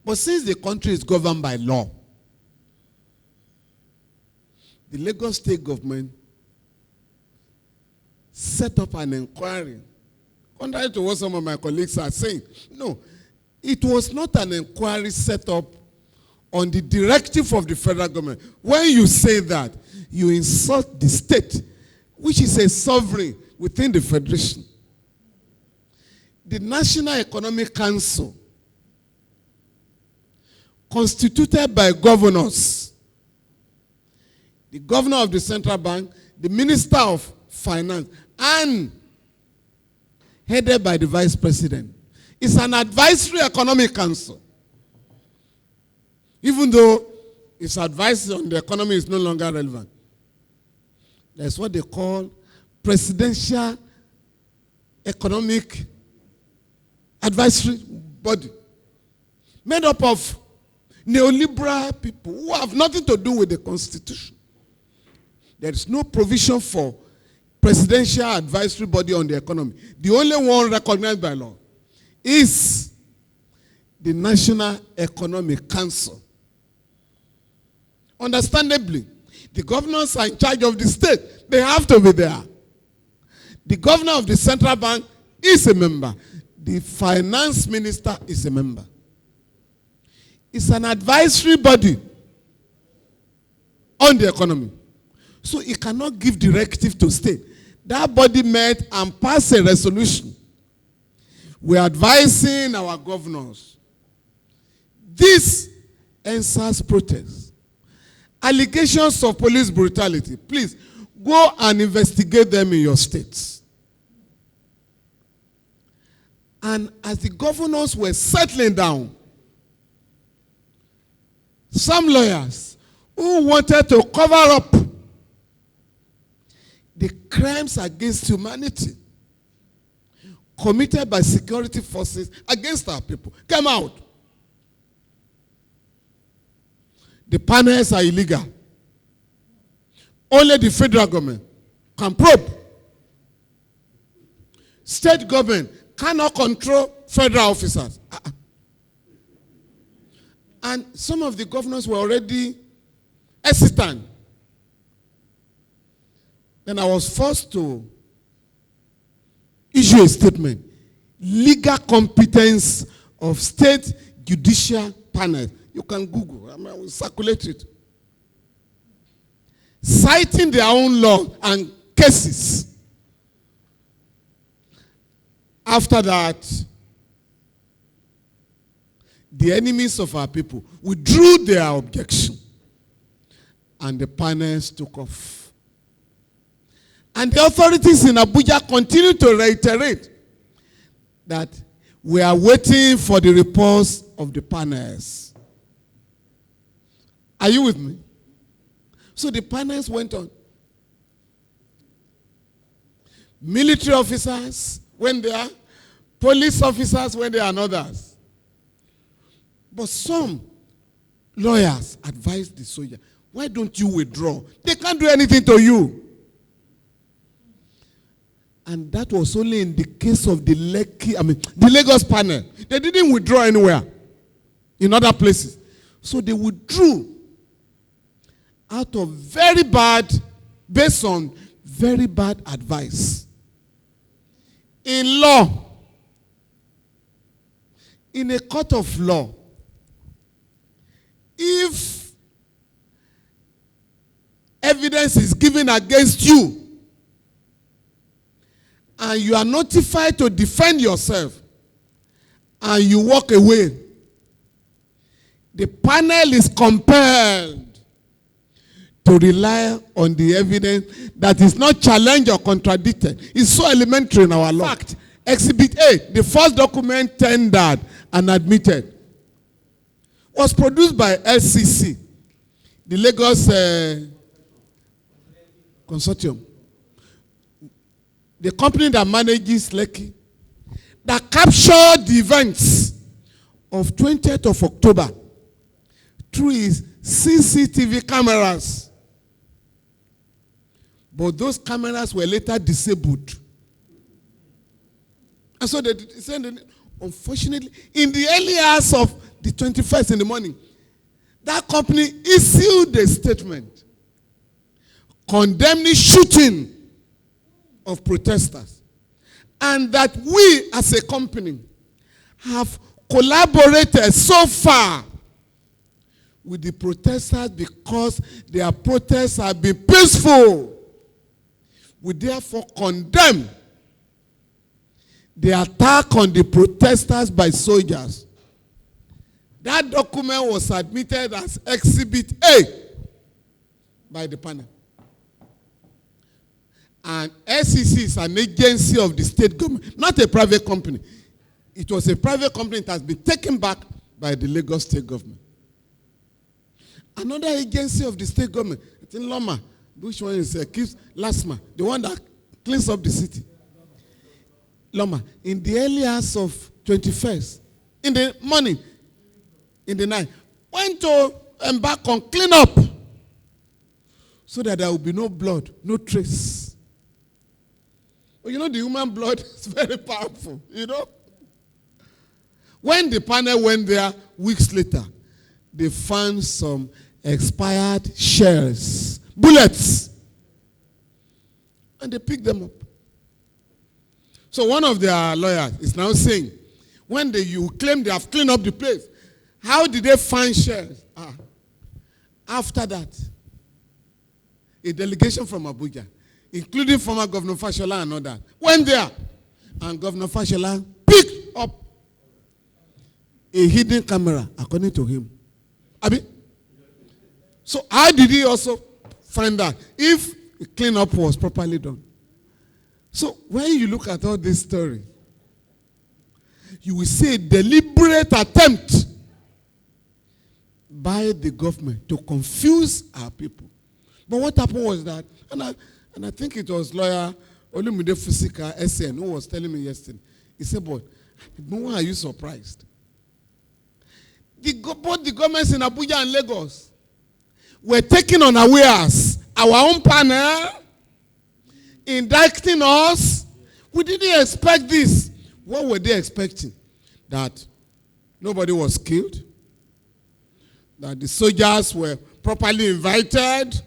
But since the country is governed by law, the Lagos state government set up an inquiry. Contrary to what some of my colleagues are saying, no, it was not an inquiry set up on the directive of the federal government. When you say that, you insult the state, which is a sovereign within the federation. The National Economic Council, constituted by governors, the governor of the central bank, the minister of finance, and headed by the vice president. It's an advisory economic council. Even though its advice on the economy is no longer relevant. That's what they call presidential economic advisory body, made up of neoliberal people who have nothing to do with the constitution. There is no provision for presidential advisory body on the economy. The only one recognized by law is the National Economic Council. Understandably, the governors are in charge of the state. They have to be there. The governor of the central bank is a member. The finance minister is a member. It's an advisory body on the economy. So it cannot give directive to state. That body met and passed a resolution. We're advising our governors. This answers protests. Allegations of police brutality. Please, go and investigate them in your states. And as the governors were settling down, some lawyers who wanted to cover up the crimes against humanity committed by security forces against our people came out. The panels are illegal. Only the federal government can probe. State government cannot control federal officers. And some of the governors were already hesitant. Then I was forced to issue a statement. Legal competence of state judicial panel. You can Google. I will circulate it. Citing their own law and cases. After that, the enemies of our people withdrew their objection. And the panels took off. And the authorities in Abuja continue to reiterate that we are waiting for the reports of the panels. Are you with me? So the panels went on. Military officers went there, police officers went there, and others. But some lawyers advised the soldier, why don't you withdraw? They can't do anything to you. And that was only in the case of the Lagos panel. They didn't withdraw anywhere in other places. So they withdrew out of based on very bad advice. In law, in a court of law, if evidence is given against you and you are notified to defend yourself and you walk away, the panel is compelled to rely on the evidence that is not challenged or contradicted. It's so elementary in our law. In fact, Exhibit A, the first document tendered and admitted, was produced by LCC, the Lagos Consortium, the company that manages Lekki, that captured the events of 20th of October through his CCTV cameras. But those cameras were later disabled. And so they said, unfortunately, in the early hours of the 21st in the morning, that company issued a statement condemning shooting of protesters, and that we as a company have collaborated so far with the protesters because their protests have been peaceful. We therefore condemn the attack on the protesters by soldiers. That document was submitted as Exhibit A by the panel. And SEC is an agency of the state government, not a private company. It was a private company that has been taken back by the Lagos state government. Another agency of the state government, it's in Loma, which one is Lasma, the one that cleans up the city. Loma, in the early hours of 21st, in the morning, in the night, went to embark on clean up so that there will be no blood, no trace. Well, you know, the human blood is very powerful, you know. When the panel went there weeks later, they found some expired shells, bullets, and they picked them up. So one of their lawyers is now saying, when you claim they have cleaned up the place, how did they find shells? After that, a delegation from Abuja, including former Governor Fashola and others, went there, and Governor Fashola picked up a hidden camera, according to him. Abi? So how did he also find out if the cleanup was properly done? So when you look at all this story, you will see a deliberate attempt by the government to confuse our people. But what happened was that, and I think it was lawyer Olumide Fusika, SN, who was telling me yesterday, he said, but why are you surprised? Both the governments in Abuja and Lagos were taken unawares. Our own panel indicting us. We didn't expect this. What were they expecting? That nobody was killed, that the soldiers were properly invited,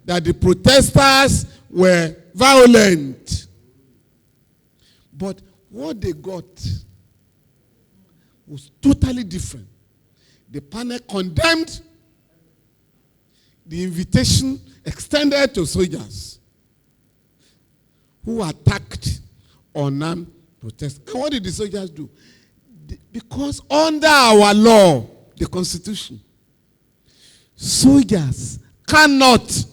that the protesters were violent. But what they got was totally different. The panel condemned the invitation extended to soldiers who attacked unarmed protesters. And what did the soldiers do? Because under our law, the Constitution, soldiers cannot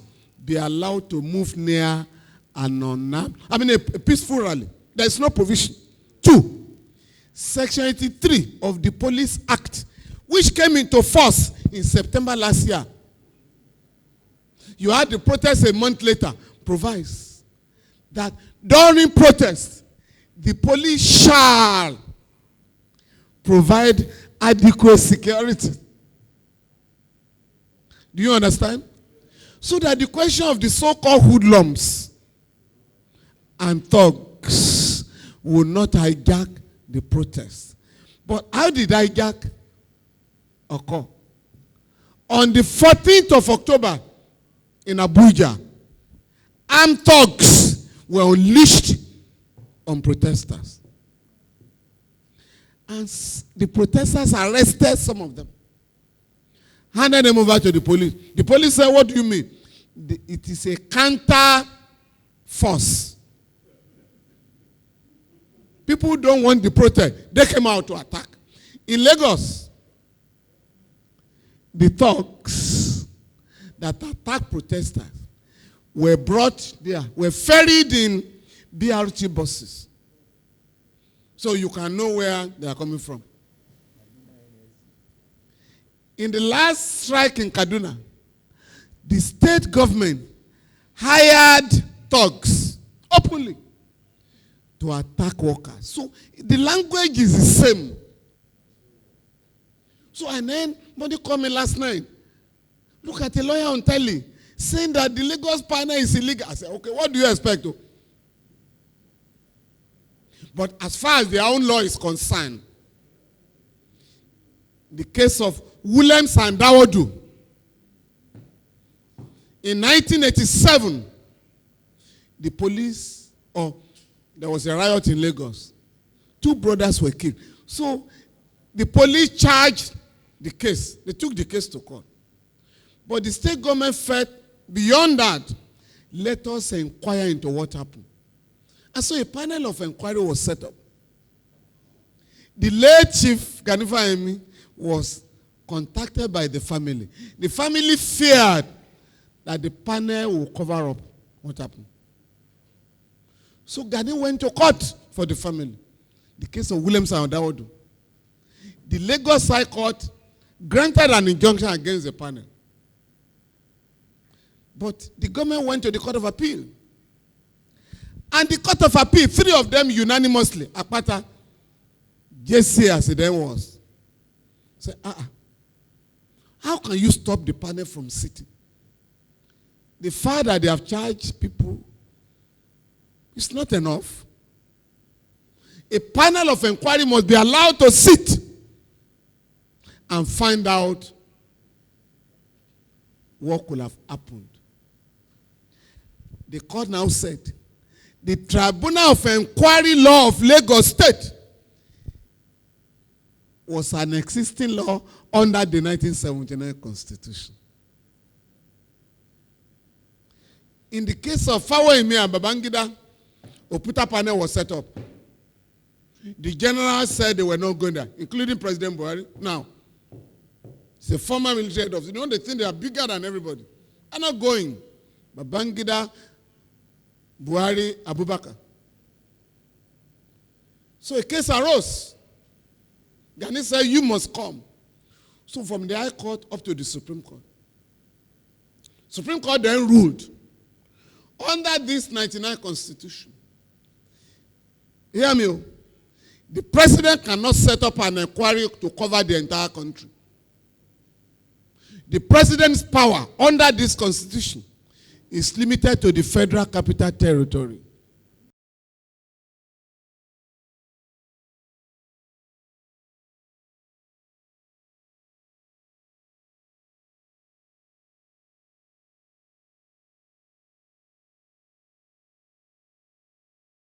be allowed to move near an unarmed, a peaceful rally. There is no provision. 2, Section 83 of the Police Act, which came into force in September last year. You had the protest a month later, provides that during protest, the police shall provide adequate security. Do you understand? So that the question of the so-called hoodlums and thugs will not hijack the protest. But how did hijack occur? On the 14th of October in Abuja, armed thugs were unleashed on protesters. And the protesters arrested some of them, handed them over to the police. The police said, what do you mean? It is a counter force. People don't want the protest. They came out to attack. In Lagos, the thugs that attacked protesters were brought there, were ferried in BRT buses. So you can know where they are coming from. In the last strike in Kaduna, the state government hired thugs openly to attack workers. So the language is the same. So and then somebody called me last night. Look at a lawyer on telly saying that the Lagos panel is illegal. I said, okay, what do you expect? But as far as their own law is concerned, the case of Williams and Dawodu. In 1987, the police, there was a riot in Lagos. 2 brothers were killed. So the police charged the case. They took the case to court. But the state government felt beyond that, let us inquire into what happened. And so a panel of inquiry was set up. The late Chief Ganifa Emi was contacted by the family. The family feared that the panel will cover up what happened. So Gani went to court for the family. The case of Williams and Dawodu. The Lagos High Court granted an injunction against the panel. But the government went to the Court of Appeal. And the Court of Appeal, 3 of them unanimously, Akpata, JC as it then was, said, how can you stop the panel from sitting? The fact that they have charged people is not enough. A panel of inquiry must be allowed to sit and find out what could have happened. The court now said, the Tribunal of Inquiry Law of Lagos State was an existing law under the 1979 Constitution. In the case of Fawoimi and Babangida, Oputa panel was set up. The general said they were not going there, including President Buhari. Now, it's a former military head officer. You know, they think they are bigger than everybody. They're not going. Babangida, Buhari, Abubakar. So a case arose. Gani said, you must come. So from the High Court up to the Supreme Court. Supreme Court then ruled, under this 99 Constitution, hear me, the president cannot set up an inquiry to cover the entire country. The president's power under this Constitution is limited to the Federal Capital Territory.